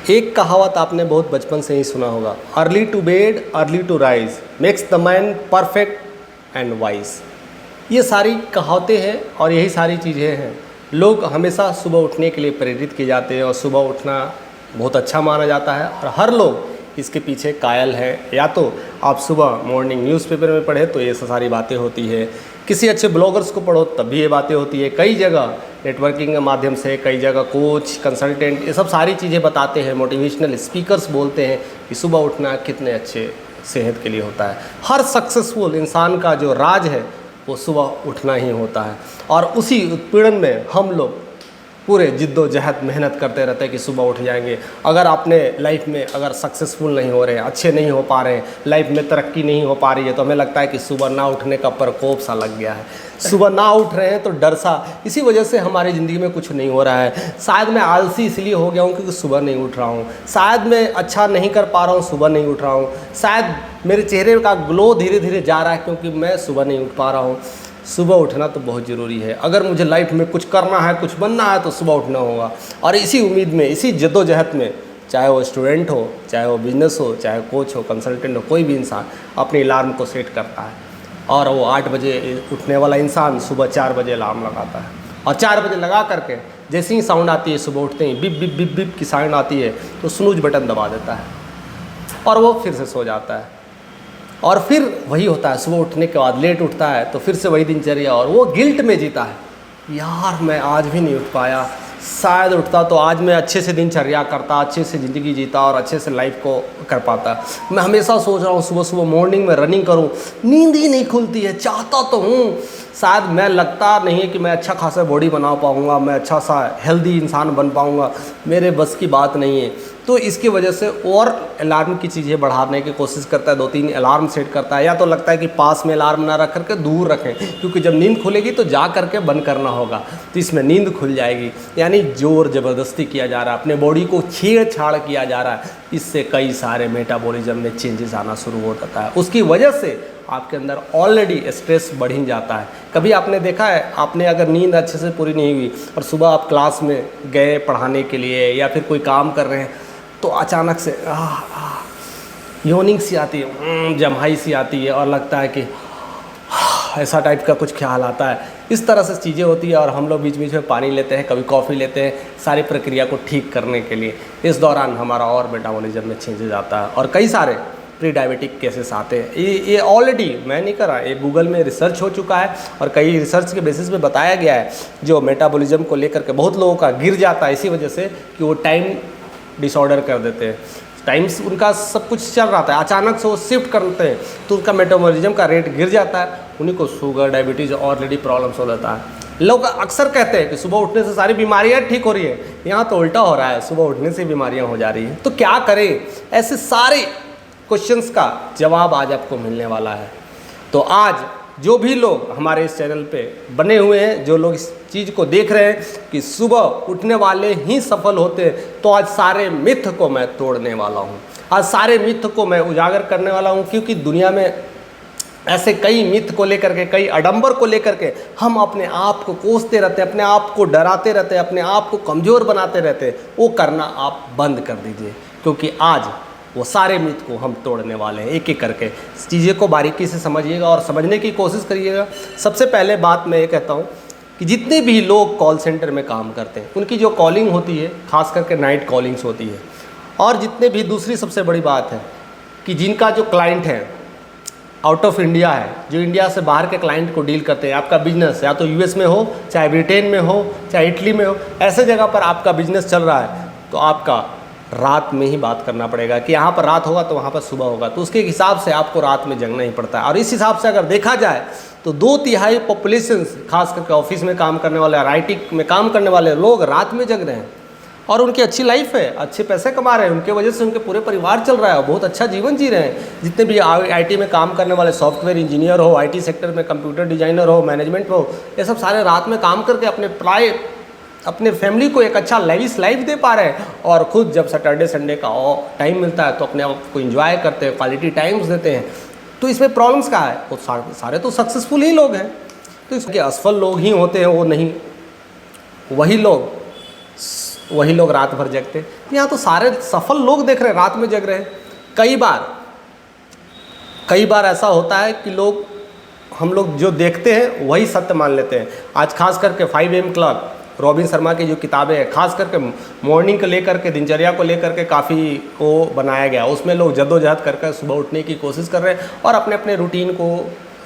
एक कहावत आपने बहुत बचपन से ही सुना होगा, early to bed early to rise makes the man perfect and wise. ये सारी कहावतें हैं और यही सारी चीज़ें हैं। लोग हमेशा सुबह उठने के लिए प्रेरित किए जाते हैं और सुबह उठना बहुत अच्छा माना जाता है और हर लोग इसके पीछे कायल है। या तो आप सुबह मॉर्निंग न्यूज़पेपर में पढ़े तो ये सारी बातें होती है, किसी अच्छे ब्लॉगर्स को पढ़ो तब भी ये बातें होती है, कई जगह नेटवर्किंग के माध्यम से, कई जगह कोच, कंसल्टेंट, ये सब सारी चीज़ें बताते हैं, मोटिवेशनल स्पीकर्स बोलते हैं कि सुबह उठना कितने अच्छे सेहत के लिए होता है। हर सक्सेसफुल इंसान का जो राज है वो सुबह उठना ही होता है और उसी उत्पीड़न में हम लोग पूरे जिद्दोजहद मेहनत करते रहते हैं कि सुबह उठ जाएंगे। अगर आपने लाइफ में अगर सक्सेसफुल नहीं हो रहे हैं, अच्छे नहीं हो पा रहे हैं, लाइफ में तरक्की नहीं हो पा रही है, तो हमें लगता है कि सुबह ना उठने का प्रकोप सा लग गया है। सुबह ना उठ रहे हैं तो डर सा, इसी वजह से हमारी ज़िंदगी में कुछ नहीं हो रहा है। शायद मैं आलसी इसलिए हो गया हूँ क्योंकि सुबह नहीं उठ रहा हूँ, शायद मैं अच्छा नहीं कर पा रहा हूँ, सुबह नहीं उठ रहा हूँ, शायद मेरे चेहरे का ग्लो धीरे धीरे जा रहा है क्योंकि मैं सुबह नहीं उठ पा रहा हूँ। सुबह उठना तो बहुत ज़रूरी है। अगर मुझे लाइफ में कुछ करना है, कुछ बनना है तो सुबह उठना होगा। और इसी उम्मीद में, इसी जद्दोजहद में, चाहे वो स्टूडेंट हो, चाहे वो बिजनेस हो, चाहे कोच हो, कंसल्टेंट हो, कोई भी इंसान अपने अलार्म को सेट करता है। और वो 8 बजे उठने वाला इंसान सुबह 4 बजे अलार्म लगाता है और 4 बजे लगा करके जैसे ही साउंड आती है, सुबह उठते ही बिप बिप बिप बिप की साउंड आती है तो स्नूज बटन दबा देता है और वो फिर से सो जाता है। और फिर वही होता है, सुबह उठने के बाद लेट उठता है तो फिर से वही दिनचर्या और वो गिल्ट में जीता है, यार मैं आज भी नहीं उठ पाया, शायद उठता तो आज मैं अच्छे से दिनचर्या करता, अच्छे से ज़िंदगी जीता और अच्छे से लाइफ को कर पाता। मैं हमेशा सोच रहा हूँ सुबह सुबह मॉर्निंग में रनिंग करूँ, नींद ही नहीं खुलती है। चाहता तो हूँ, शायद मैं लगता नहीं है कि मैं अच्छा खासा बॉडी बना पाऊँगा, मैं अच्छा सा हेल्दी इंसान बन पाऊँगा, मेरे बस की बात नहीं है। तो इसकी वजह से और अलार्म की चीज़ें बढ़ाने की कोशिश करता है, 2-3 अलार्म सेट करता है, या तो लगता है कि पास में अलार्म ना रख करके दूर रखें क्योंकि जब नींद खुलेगी तो जा करके बंद करना होगा तो इसमें नींद खुल जाएगी। यानी जोर ज़बरदस्ती किया जा रहा है, अपने बॉडी को छेड़छाड़ किया जा रहा है। इससे कई सारे मेटाबॉलिज्म में चेंजेस आना शुरू हो जाता है। उसकी वजह से आपके अंदर ऑलरेडी स्ट्रेस बढ़ ही जाता है। कभी आपने देखा है, आपने अगर नींद अच्छे से पूरी नहीं हुई और सुबह आप क्लास में गए पढ़ाने के लिए या फिर कोई काम कर रहे हैं तो अचानक से योनिंग सी आती है, जम्हाई सी आती है और लगता है कि ऐसा टाइप का कुछ ख्याल आता है। इस तरह से चीज़ें होती है और हम लोग बीच बीच में पानी लेते हैं, कभी कॉफ़ी लेते हैं, सारी प्रक्रिया को ठीक करने के लिए। इस दौरान हमारा और मेटाबॉलिज्म में चेंजेस आता है और कई सारे प्री डायबिटिक केसेस आते हैं। ये ऑलरेडी मैं नहीं कर रहा, ये गूगल में रिसर्च हो चुका है और कई रिसर्च के बेसिस पे बताया गया है। जो मेटाबॉलिज्म को लेकर के बहुत लोगों का गिर जाता है इसी वजह से कि वो टाइम डिसऑर्डर कर देते हैं। टाइम्स उनका सब कुछ चल रहा था, अचानक से वो शिफ्ट करते हैं तो उनका मेटाबॉलिज्म का रेट गिर जाता है, उन्हीं को शुगर, डायबिटीज़ ऑलरेडी प्रॉब्लम्स हो जाता है। लोग अक्सर कहते हैं कि सुबह उठने से सारी बीमारियां ठीक हो रही है, यहाँ तो उल्टा हो रहा है, सुबह उठने से बीमारियां हो जा रही हैं। तो क्या करें? ऐसे सारे क्वेश्चंस का जवाब आज आपको मिलने वाला है। तो आज जो भी लोग हमारे इस चैनल पे बने हुए हैं, जो लोग इस चीज़ को देख रहे हैं कि सुबह उठने वाले ही सफल होते हैं, तो आज सारे मिथ को मैं तोड़ने वाला हूँ, आज सारे मिथ को मैं उजागर करने वाला हूँ। क्योंकि दुनिया में ऐसे कई मिथ को लेकर के, कई आडंबर को लेकर के हम अपने आप को कोसते रहते हैं, अपने आप को डराते रहते हैं, अपने आप को कमज़ोर बनाते रहते हैं। वो करना आप बंद कर दीजिए क्योंकि आज वो सारे मिथ को हम तोड़ने वाले हैं। एक एक करके चीज़ें को बारीकी से समझिएगा और समझने की कोशिश करिएगा। सबसे पहले बात मैं ये कहता हूँ कि जितने भी लोग कॉल सेंटर में काम करते हैं उनकी जो कॉलिंग होती है, खास करके नाइट कॉलिंग्स होती है, और जितने भी दूसरी सबसे बड़ी बात है कि जिनका जो क्लाइंट है आउट ऑफ इंडिया है, जो इंडिया से बाहर के क्लाइंट को डील करते हैं, आपका बिजनेस या तो यूएस में हो, चाहे ब्रिटेन में हो, चाहे इटली में हो, ऐसे जगह पर आपका बिजनेस चल रहा है तो आपका रात में ही बात करना पड़ेगा कि यहाँ पर रात होगा तो वहाँ पर सुबह होगा, तो उसके हिसाब से आपको रात में जगना ही पड़ता है। और इस हिसाब से अगर देखा जाए तो 2/3 पॉपुलेशन, खास करके ऑफिस में काम करने वाले, आईटी में काम करने वाले लोग रात में जग रहे हैं और उनकी अच्छी लाइफ है, अच्छे पैसे कमा रहे हैं, उनके वजह से उनके पूरे परिवार चल रहा है और बहुत अच्छा जीवन जी रहे हैं। जितने भी आईटी में काम करने वाले, सॉफ्टवेयर इंजीनियर हो, आईटी सेक्टर में कंप्यूटर डिजाइनर हो, मैनेजमेंट हो, ये सब सारे रात में काम करके अपने फैमिली को एक अच्छा लेविश लाइफ दे पा रहे हैं और खुद जब सैटरडे संडे का टाइम मिलता है तो अपने आप को एंजॉय करते हैं, क्वालिटी टाइम्स देते हैं। तो इसमें प्रॉब्लम्स क्या है? वो सारे तो सक्सेसफुल ही लोग हैं। तो इसके असफल लोग ही होते हैं वो नहीं, वही लोग वही लोग रात भर जगते हैं। यहाँ तो सारे सफल लोग देख रहे हैं रात में जग रहे हैं। कई बार ऐसा होता है कि हम लोग जो देखते हैं वही सत्य मान लेते हैं। आज खास करके 5 AM क्लब, रॉबिन शर्मा की जो किताबें हैं, खास करके मॉर्निंग को लेकर के, दिनचर्या को लेकर के काफ़ी वो बनाया गया। उसमें लोग जद्दोजहद कर सुबह उठने की कोशिश कर रहे हैं और अपने अपने रूटीन को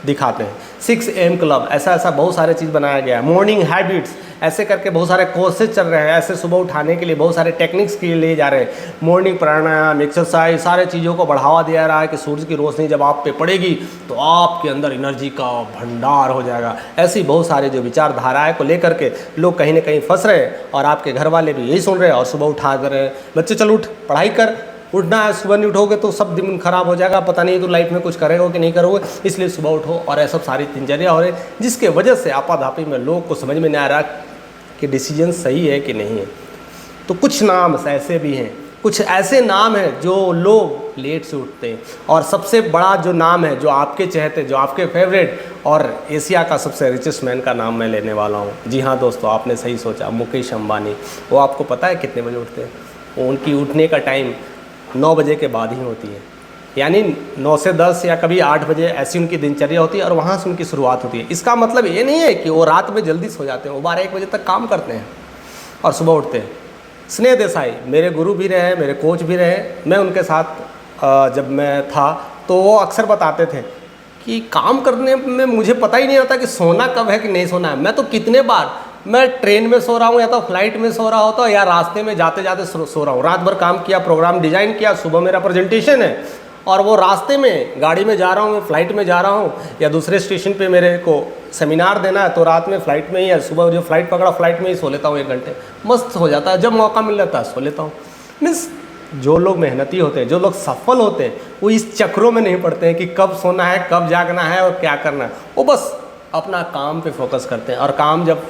दिखाते हैं। 6 AM क्लब, ऐसा बहुत सारे चीज़ बनाया गया है। मॉर्निंग हैबिट्स, ऐसे करके बहुत सारे कोर्सेज चल रहे हैं। ऐसे सुबह उठाने के लिए बहुत सारे टेक्निक्स के लिए जा रहे हैं। मॉर्निंग प्राणायाम, एक्सरसाइज, सारे चीज़ों को बढ़ावा दिया रहा है कि सूरज की रोशनी जब आप पे पड़ेगी तो आपके अंदर एनर्जी का भंडार हो जाएगा। ऐसी बहुत सारे जो विचारधाराएं को लेकर के लोग कहीं ना कहीं फंस रहे हैं और आपके घर वाले भी यही सुन रहे हैं और सुबह उठा कर रहे हैं, बच्चे चल उठ, पढ़ाई कर, उठना है, सुबह नहीं उठोगे तो सब दिन खराब हो जाएगा, पता नहीं तो लाइफ में कुछ करेगा कि नहीं करोगे, इसलिए सुबह उठो। और ऐसा सारी दिनचर्या हो रही है जिसके वजह से आपाधापी में लोग को समझ में नहीं आ रहा कि डिसीजन सही है कि नहीं है। तो कुछ नाम ऐसे भी हैं, कुछ ऐसे नाम हैं जो लोग लेट से उठते हैं। और सबसे बड़ा जो नाम है, जो आपके चहेते, जो आपके फेवरेट और एशिया का सबसे रिचेस्ट मैन का नाम मैं लेने वाला हूँ। जी हाँ दोस्तों, आपने सही सोचा, मुकेश अंबानी। वो आपको पता है कितने बजे उठते हैं? उनकी उठने का टाइम 9 बजे के बाद ही होती है, यानी 9 से 10 या कभी 8 बजे ऐसी उनकी दिनचर्या होती है और वहाँ से उनकी शुरुआत होती है। इसका मतलब ये नहीं है कि वो रात में जल्दी सो जाते हैं, वो 12-1 बजे तक काम करते हैं और सुबह उठते हैं। स्नेह देसाई मेरे गुरु भी रहे, मेरे कोच भी रहे। मैं उनके साथ जब मैं था तो वो अक्सर बताते थे कि काम करने में मुझे पता ही नहीं रहता कि सोना कब है कि नहीं सोना है। मैं तो कितने बार मैं ट्रेन में सो रहा हूँ या तो फ्लाइट में सो रहा होता या रास्ते में जाते जाते सो रहा हूँ। रात भर काम किया, प्रोग्राम डिजाइन किया, सुबह मेरा प्रेजेंटेशन है और वो रास्ते में गाड़ी में जा रहा हूँ, फ्लाइट में जा रहा हूँ या दूसरे स्टेशन पे मेरे को सेमिनार देना है तो रात में फ्लाइट में ही या सुबह जो फ्लाइट पकड़ा फ्लाइट में ही सो लेता हूँ 1 घंटे, मस्त हो जाता है। जब मौका मिल जाता है सो लेता हूँ। मीन्स जो लोग मेहनती होते हैं, जो लोग सफल होते हैं, वो इस चक्रों में नहीं पड़ते हैं कि कब सोना है, कब जागना है और क्या करना है। वो बस अपना काम पे फोकस करते हैं और काम जब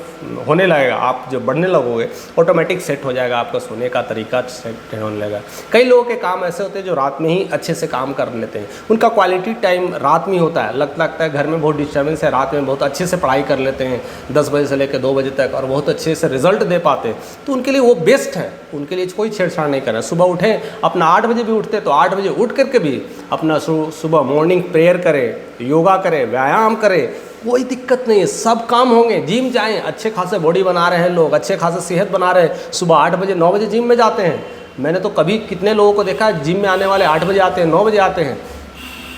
होने लगेगा, आप जब बढ़ने लगोगे, ऑटोमेटिक सेट हो जाएगा, आपका सोने का तरीका सेट होने लगेगा। कई लोगों के काम ऐसे होते हैं जो रात में ही अच्छे से काम कर लेते हैं, उनका क्वालिटी टाइम रात में होता है। लगता है घर में बहुत डिस्टर्बेंस है, रात में बहुत अच्छे से पढ़ाई कर लेते हैं 10 बजे से लेकर 2 बजे तक और बहुत अच्छे से रिजल्ट दे पाते हैं, तो उनके लिए वो बेस्ट है। उनके लिए कोई छेड़छाड़ नहीं करना। सुबह उठें, अपना 8 बजे भी उठते तो 8 बजे उठ करके भी अपना सुबह मॉर्निंग प्रेयर करें, योगा करें, व्यायाम करें, कोई दिक्कत नहीं है, सब काम होंगे। जिम जाएं, अच्छे खासे बॉडी बना रहे हैं लोग, अच्छे खासे सेहत बना रहे हैं, सुबह 8 बजे 9 बजे जिम में जाते हैं। मैंने तो कभी कितने लोगों को देखा है जिम में आने वाले 8 बजे आते हैं, 9 बजे आते हैं,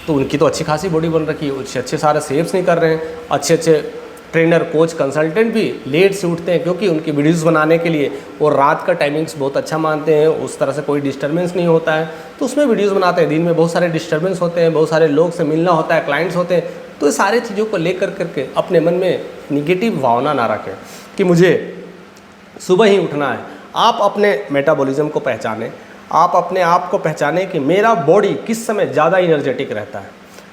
तो उनकी तो अच्छी खासी बॉडी बन रखी है, अच्छे सारे सेव्स नहीं कर रहे हैं। अच्छे ट्रेनर, कोच, कंसल्टेंट भी लेट से उठते हैं क्योंकि उनकी वीडियोज़ बनाने के लिए वो रात का टाइमिंग्स बहुत अच्छा मानते हैं, उस तरह से कोई डिस्टर्बेंस नहीं होता है, तो उसमें वीडियोज़ बनाते हैं। दिन में बहुत सारे डिस्टर्बेंस होते हैं, बहुत सारे लोग से मिलना होता है, क्लाइंट्स होते हैं, तो ये सारी चीज़ों को लेकर करके अपने मन में निगेटिव भावना ना रखें कि मुझे सुबह ही उठना है। आप अपने मेटाबॉलिज्म को पहचानें, आप अपने आप को पहचानें कि मेरा बॉडी किस समय ज़्यादा इनर्जेटिक रहता है,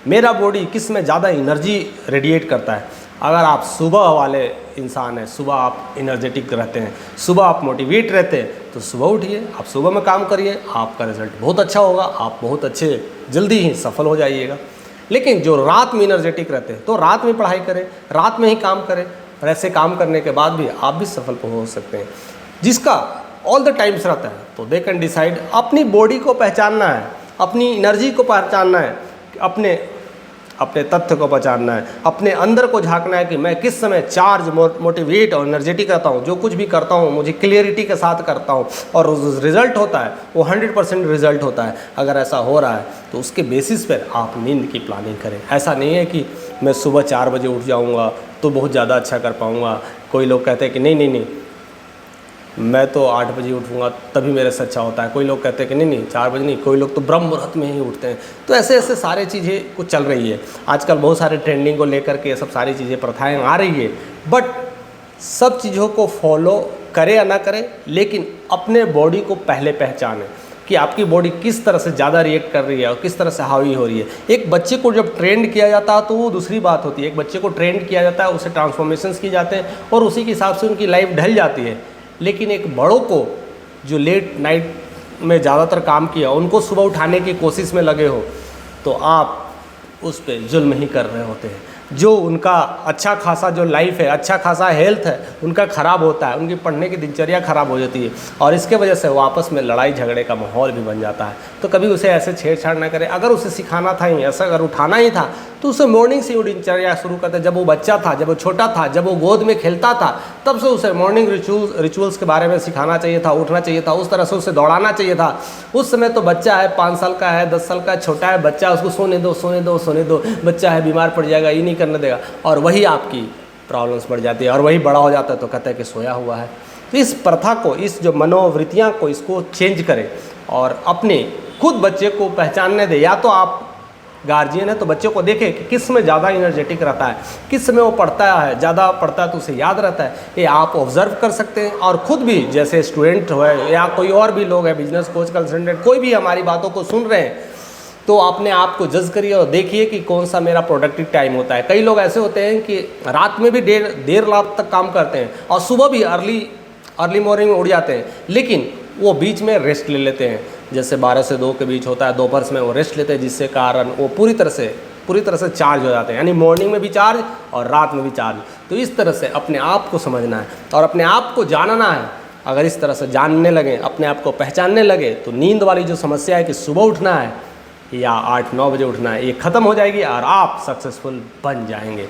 मेरा बॉडी किस समय ज़्यादा एनर्जी रेडिएट करता है। अगर आप सुबह वाले इंसान हैं, सुबह आप एनर्जेटिक रहते हैं, सुबह आप मोटिवेट रहते हैं, तो सुबह उठिए, आप सुबह में काम करिए, आपका रिजल्ट बहुत अच्छा होगा, आप बहुत अच्छे जल्दी ही सफल हो जाइएगा। लेकिन जो रात में एनर्जेटिक रहते हैं तो रात में पढ़ाई करें, रात में ही काम करें, और ऐसे काम करने के बाद भी आप भी सफल हो सकते हैं। जिसका ऑल द टाइम्स रहता है तो दे कैन डिसाइड। अपनी बॉडी को पहचानना है, अपनी एनर्जी को पहचानना है, अपने तथ्य को पहचानना है, अपने अंदर को झांकना है कि मैं किस समय चार्ज, मोटिवेट और एनर्जेटिक रहता हूँ। जो कुछ भी करता हूँ मुझे क्लियरिटी के साथ करता हूँ और रिजल्ट होता है वो 100% रिजल्ट होता है। अगर ऐसा हो रहा है तो उसके बेसिस पर आप नींद की प्लानिंग करें। ऐसा नहीं है कि मैं सुबह 4 बजे उठ जाऊँगा तो बहुत ज़्यादा अच्छा कर पाऊँगा। कोई लोग कहते हैं कि नहीं मैं तो 8 बजे उठूँगा तभी मेरे से अच्छा होता है। कोई लोग कहते हैं कि नहीं 4 बजे नहीं, कोई लोग तो ब्रह्म मुहूर्त में ही उठते हैं। तो ऐसे सारे चीज़ें कुछ चल रही है आजकल, बहुत सारे ट्रेंडिंग को लेकर के सब सारी चीज़ें, प्रथाएं आ रही है। बट सब चीज़ों को फॉलो करें या ना करें, लेकिन अपने बॉडी को पहले पहचानें कि आपकी बॉडी किस तरह से ज़्यादा रिएक्ट कर रही है और किस तरह से हावी हो रही है। एक बच्चे को जब ट्रेंड किया जाता है तो वो दूसरी बात होती है। एक बच्चे को ट्रेंड किया जाता है, उसे ट्रांसफॉर्मेशंस की जाते हैं और उसी के हिसाब से उनकी लाइफ ढल जाती है। लेकिन एक बड़ों को जो लेट नाइट में ज़्यादातर काम किया, उनको सुबह उठाने की कोशिश में लगे हो तो आप उस पर जुल्म ही कर रहे होते हैं। जो उनका अच्छा खासा जो लाइफ है, अच्छा खासा हेल्थ है, उनका ख़राब होता है, उनकी पढ़ने की दिनचर्या ख़राब हो जाती है और इसके वजह से वो आपस में लड़ाई झगड़े का माहौल भी बन जाता है। तो कभी उसे ऐसे छेड़छाड़ ना करें। अगर उसे सिखाना था ही, ऐसा अगर उठाना ही था तो उसे मॉर्निंग से ही दिनचर्या शुरू करते। जब वो बच्चा था, जब वो छोटा था, जब वो गोद में खेलता था, तब से उसे मॉर्निंग रिचुअल्स के बारे में सिखाना चाहिए था, उठना चाहिए था, उस तरह से उसे दौड़ाना चाहिए था। उस समय तो बच्चा है, 5 साल का है, 10 साल का है, छोटा है बच्चा, उसको सोने दो सोने दो सोने दो, बच्चा है बीमार पड़ जाएगा, ये नहीं करने देगा, और वही आपकी प्रॉब्लम्स बढ़ जाती है। और वही बड़ा हो जाता है तो कहता है कि सोया हुआ है। तो इस प्रथा को, इस जो मनोवृत्तियाँ को, इसको चेंज करें और अपने खुद बच्चे को पहचानने दें। या तो आप गार्जियन है तो बच्चे को देखें कि किस में ज़्यादा एनर्जेटिक रहता है, किस समय वो पढ़ता है, ज़्यादा पढ़ता है तो उसे याद रहता है, ये आप ऑब्जर्व कर सकते हैं। और ख़ुद भी जैसे स्टूडेंट हो या कोई और भी लोग हैं, बिजनेस कोच, कंसल्टेंट, कोई भी हमारी बातों को सुन रहे हैं, तो अपने आप को जज करिए और देखिए कि कौन सा मेरा प्रोडक्टिव टाइम होता है। कई लोग ऐसे होते हैं कि रात में भी देर रात तक काम करते हैं और सुबह भी अर्ली मॉर्निंग में उड़ जाते हैं, लेकिन वो बीच में रेस्ट ले लेते हैं। जैसे 12 से 2 के बीच होता है, दोपहर में वो रेस्ट लेते हैं, जिससे कारण वो पूरी तरह से चार्ज हो जाते हैं, यानी मॉर्निंग में भी चार्ज और रात में भी चार्ज। तो इस तरह से अपने आप को समझना है और अपने आप को जानना है। अगर इस तरह से जानने लगे, अपने आप को पहचानने लगे, तो नींद वाली जो समस्या है कि सुबह उठना है या 8-9 बजे उठना है, ये ख़त्म हो जाएगी और आप सक्सेसफुल बन जाएंगे।